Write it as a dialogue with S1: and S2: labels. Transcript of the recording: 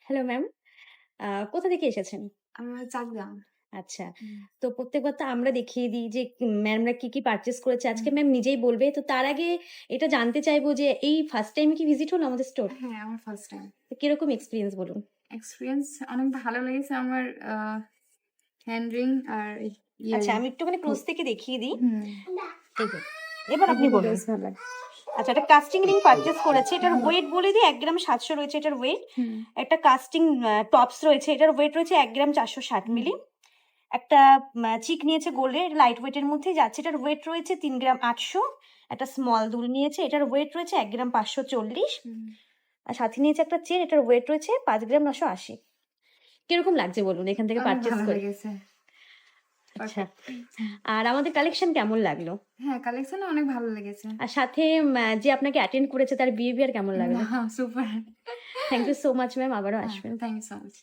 S1: Hello ma'am. কোথা থেকে এসেছেন?
S2: আমার চাকদাম।
S1: আচ্ছা।
S2: হুম,
S1: তো প্রত্যেকবার তো আমরা দেখিয়ে দিই যে ম্যামরা কি পারচেজ করেছে।
S2: হুম।
S1: আজকে ম্যাম নিজেই বলবে। তো তার আগে এটা জানতে চাইবো যে এই ফার্স্ট টাইম কি ভিজিট হলো আমাদের স্টোর?
S2: হ্যাঁ, আমার ফার্স্ট টাইম।
S1: তো কিরকম এক্সপেরিয়েন্স বলুন?
S2: এক্সপেরিয়েন্স অনেক ভালো লেগেছে আমার হ্যান্ড রিং আর
S1: আচ্ছা,
S2: ইয়ারিং
S1: আমি একটুখানি ক্লোজ
S2: খুব।
S1: থেকে দেখিয়ে দিই।
S2: হুম,
S1: এই যে। এবার আপনি
S2: এগুলো
S1: বলুন।
S2: বেশ ভালো।
S1: আচ্ছা, একটা কাস্টিং রিং পারচেজ করেছে। এটার
S2: হুম,
S1: ওয়েট বলে দিই ১ গ্রাম ৭০০ রয়েছে এটার ওয়েট।
S2: হুম,
S1: একটা কাস্টিং টপস রয়েছে। এটার ওয়েট রয়েছে ১ গ্রাম ৪৬০
S2: হুম,
S1: মিলি। একটা চিক নিয়েছে গোল্ডের লাইট ওয়েট এর মধ্যেই যাচ্ছে। এটার ওয়েট রয়েছে ৩ গ্রাম ৮০০। একটা স্মল দুল নিয়েছে। এটার ওয়েট রয়েছে ১ গ্রাম ৫৪০।
S2: হুম।
S1: আর সাথে নিয়েছে একটা চেন। এটার ওয়েট রয়েছে ৫ গ্রাম ৯৮০। কিরকম লাগছে বলুন এখান থেকে
S2: অনেক
S1: পারচেজ
S2: ভালো
S1: করে?
S2: লেগেছে।
S1: আচ্ছা।
S2: পারফেক্ট। হুম।
S1: আর আমাদের কালেকশন কেমন লাগলো?
S2: হ্যাঁ, কালেকশনও অনেক ভালো লেগেছে।
S1: আর সাথে যে আপনাকে অ্যাটেন্ড করেছে তার বিহেভিয়ার কেমন লাগলো?
S2: Super.
S1: Thank you so much ma'am. আবারও
S2: হ্যাঁ,
S1: আসবেন।
S2: Thank you so much.